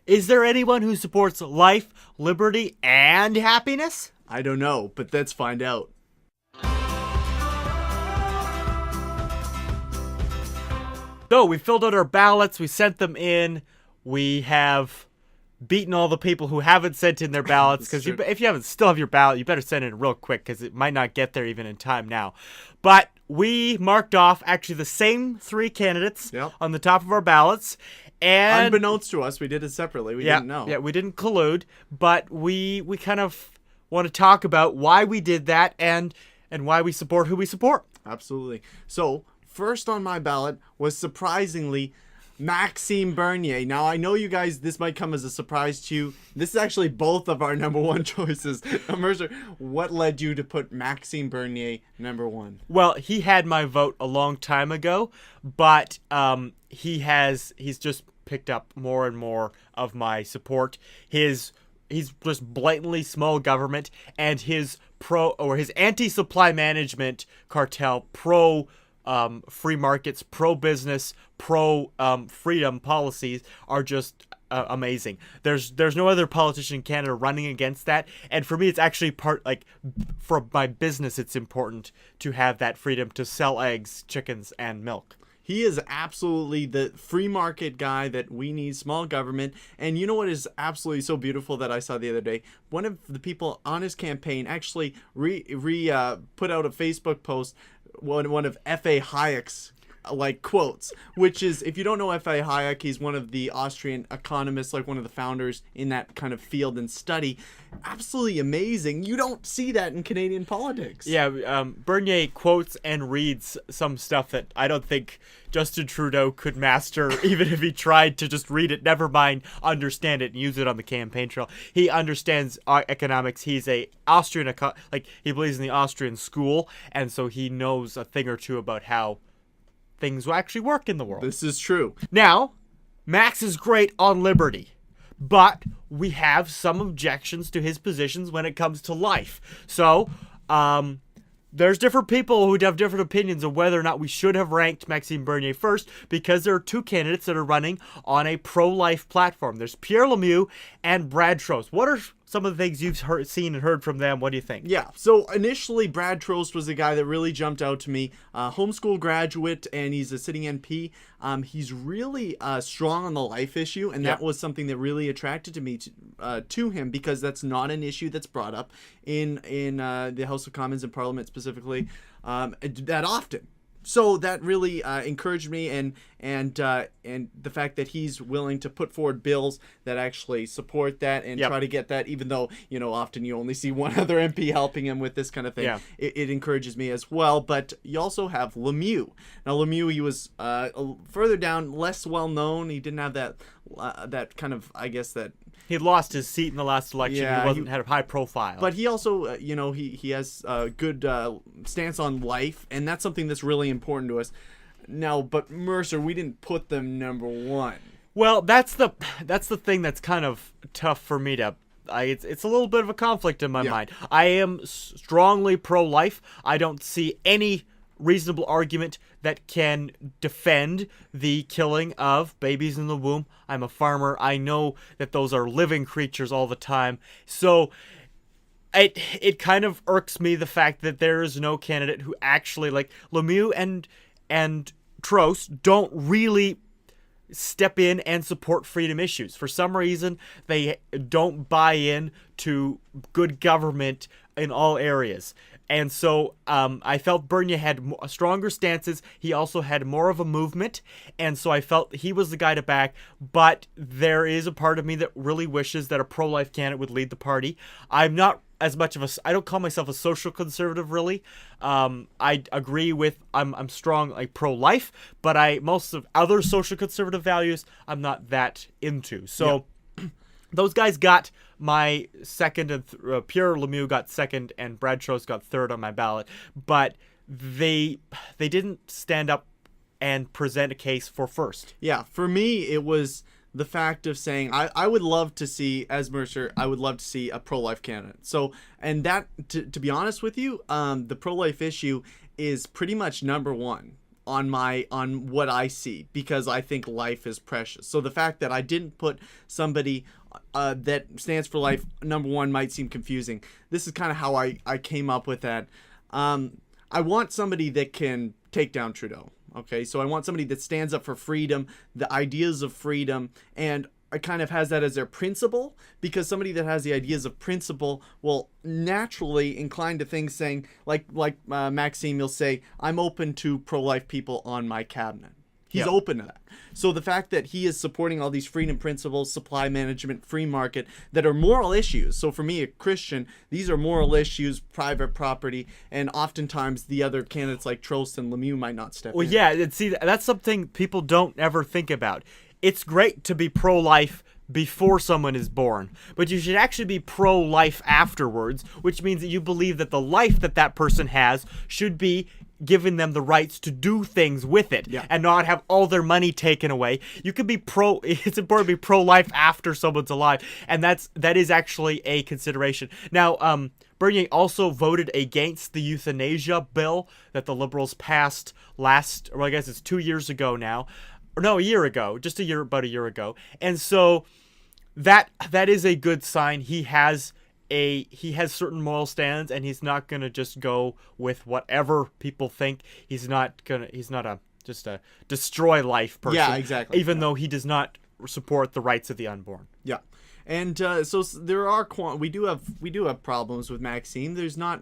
Is there anyone who supports life, liberty, and happiness? I don't know, but let's find out. So we filled out our ballots, we sent them in, we have beaten all the people who haven't sent in their ballots, because if you still have your ballot, you better send it in real quick, because it might not get there even in time now. But we marked off actually the same 3 candidates on the top of our ballots. And unbeknownst to us, we did it separately. We didn't know. Yeah, we didn't collude, but we kind of want to talk about why we did that and why we support who we support. Absolutely. So, first on my ballot was surprisingly Maxime Bernier. Now, I know you guys, this might come as a surprise to you. This is actually both of our number 1 choices. Mercer, what led you to put Maxime Bernier number 1? Well, he had my vote a long time ago, but he's just picked up more and more of my support. He's just blatantly small government, and his anti-supply management cartel, free markets, pro-business, pro-freedom policies are just amazing. There's no other politician in Canada running against that, and for me it's actually for my business it's important to have that freedom to sell eggs, chickens, and milk. He is absolutely the free market guy that we need, small government. And you know what is absolutely so beautiful that I saw the other day? One of the people on his campaign actually put out a Facebook post, one of F.A. Hayek's quotes, which is, if you don't know F.A. Hayek, he's one of the Austrian economists, one of the founders in that kind of field and study. Absolutely amazing. You don't see that in Canadian politics. Yeah, Bernier quotes and reads some stuff that I don't think Justin Trudeau could master, even if he tried to just read it, never mind understand it and use it on the campaign trail. He understands economics. He's a Austrian, he believes in the Austrian school, and so he knows a thing or two about how things will actually work in the world. This is true. Now, Max is great on liberty, but we have some objections to his positions when it comes to life. So, there's different people who have different opinions of whether or not we should have ranked Maxime Bernier first, because there are 2 candidates that are running on a pro-life platform. There's Pierre Lemieux and Brad Trost. What are some of the things you've seen and heard from them? What do you think? Yeah, so initially Brad Trost was the guy that really jumped out to me. Homeschool graduate, and he's a sitting MP. He's really strong on the life issue, and that was something that really attracted to me to him, because that's not an issue that's brought up in the House of Commons and Parliament specifically that often. So that really encouraged me, and the fact that he's willing to put forward bills that actually support that and try to get that, even though often you only see one other MP helping him with this kind of thing. Yeah. It encourages me as well. But you also have Lemieux. Now Lemieux, he was further down, less well known. He didn't have that kind of, I guess, that. He lost his seat in the last election. Yeah, he had a high profile. But he also, he has a good stance on life, and that's something that's really important to us. Now, but Mercer, we didn't put them number 1. Well, that's the thing that's kind of tough for me to. It's a little bit of a conflict in my mind. I am strongly pro-life. I don't see any reasonable argument that can defend the killing of babies in the womb. I'm a farmer. I know that those are living creatures all the time. So it kind of irks me the fact that there is no candidate who actually, like Lemieux and Trost, don't really step in and support freedom issues. For some reason, they don't buy in to good government in all areas. And so I felt Bernier had stronger stances. He also had more of a movement. And so I felt he was the guy to back. But there is a part of me that really wishes that a pro-life candidate would lead the party. I'm not as much of a... I don't call myself a social conservative, really. I agree with... I'm strong, pro-life. But most of other social conservative values, I'm not that into. So... Yeah. Those guys got my second, and Pierre Lemieux got second, and Brad Trost got third on my ballot. But they didn't stand up and present a case for first. Yeah, for me, it was the fact of saying I would love to see, as Mercer, I would love to see a pro-life candidate. So, and that, to be honest with you, the pro-life issue is pretty much number 1. on what I see, because I think life is precious. So the fact that I didn't put somebody that stands for life number one might seem confusing. This is kind of how I came up with that. I want somebody that can take down Trudeau. Okay, so I want somebody that stands up for freedom, the ideas of freedom, and it kind of has that as their principle, because somebody that has the ideas of principle will naturally incline to things saying, like Maxime, you'll say, I'm open to pro-life people on my cabinet. He's open to that. So the fact that he is supporting all these freedom principles, supply management, free market, that are moral issues. So for me, a Christian, these are moral issues, private property, and oftentimes the other candidates like Trost and Lemieux might not step in. Well, yeah, and see, that's something people don't ever think about. It's great to be pro-life before someone is born, but you should actually be pro-life afterwards, which means that you believe that the life that person has should be giving them the rights to do things with it and not have all their money taken away. You could be it's important to be pro-life after someone's alive, and that is actually a consideration. Now, Bernier also voted against the euthanasia bill that the Liberals passed I guess it's 2 years ago now. Or no, a year ago, about a year ago. And so that is a good sign. He has certain moral stands, and he's not gonna just go with whatever people think. He's not just a destroy life person. Yeah, exactly. Even though he does not support the rights of the unborn. Yeah. And so there are we do have problems with Maxime. It's not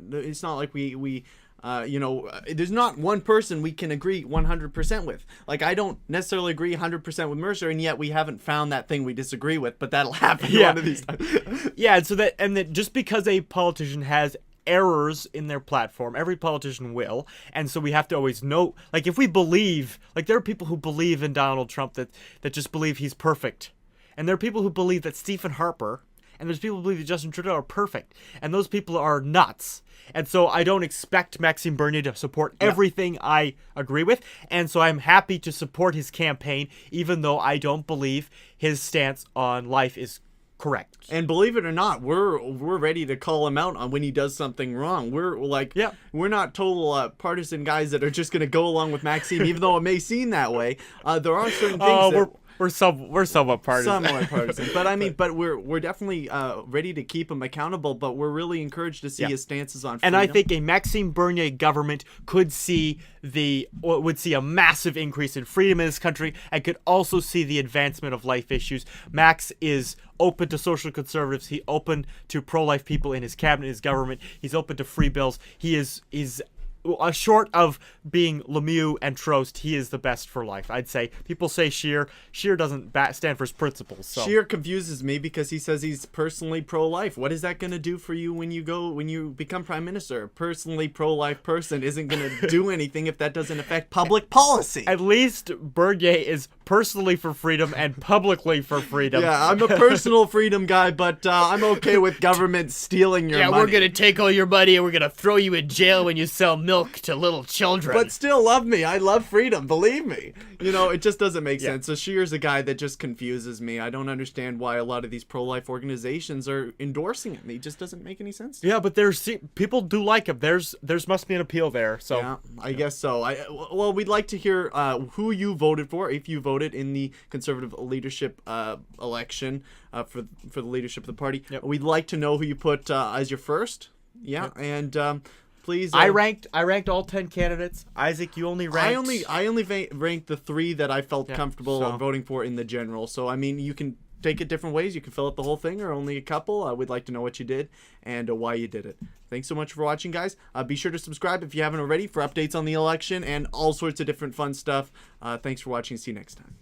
like we there's not one person we can agree 100% with. Like, I don't necessarily agree 100% with Mercer, and yet we haven't found that thing we disagree with, but that'll happen one of these times. Yeah, and that just because a politician has errors in their platform, every politician will, and so we have to always know, like, if we believe, like, there are people who believe in Donald Trump that just believe he's perfect, and there are people who believe that Stephen Harper, and there's people who believe that Justin Trudeau are perfect, and those people are nuts. And so I don't expect Maxime Bernier to support everything I agree with, and so I'm happy to support his campaign, even though I don't believe his stance on life is correct. And believe it or not, we're ready to call him out on when he does something wrong. We're not total partisan guys that are just going to go along with Maxime, even though it may seem that way. There are certain things We're somewhat partisan. Somewhat partisan, but we're definitely ready to keep him accountable. But we're really encouraged to see his stances on freedom. And I think a Maxime Bernier government could see a massive increase in freedom in this country, and could also see the advancement of life issues. Max is open to social conservatives. He's open to pro-life people in his cabinet, his government. He's open to free bills. He's short of being Lemieux and Trost, he is the best for life. I'd say people say Scheer. Scheer doesn't stand for his principles. So. Scheer confuses me because he says he's personally pro-life. What is that going to do for you when you become prime minister? A personally pro-life person isn't going to do anything if that doesn't affect public policy. At least Bernier is personally for freedom and publicly for freedom. Yeah, I'm a personal freedom guy, but I'm okay with government stealing your money. Yeah, we're going to take all your money and we're going to throw you in jail when you sell milk to little children. But still love me. I love freedom. Believe me. It just doesn't make sense. So Scheer's a guy that just confuses me. I don't understand why a lot of these pro-life organizations are endorsing him. He just doesn't make any sense to me. Yeah, but people do like him. There's must be an appeal there. So yeah, I guess so. Well, we'd like to hear who you voted for, if you voted in the Conservative leadership election for the leadership of the party. Yep. We'd like to know who you put as your first. Yeah, yep. And please. I ranked all 10 candidates. Isaac, you only ranked. I only ranked the 3 that I felt comfortable voting for in the general. So I mean, you can take it different ways. You can fill out the whole thing, or only a couple. We'd like to know what you did and why you did it. Thanks so much for watching, guys. Be sure to subscribe if you haven't already for updates on the election and all sorts of different fun stuff. Thanks for watching. See you next time.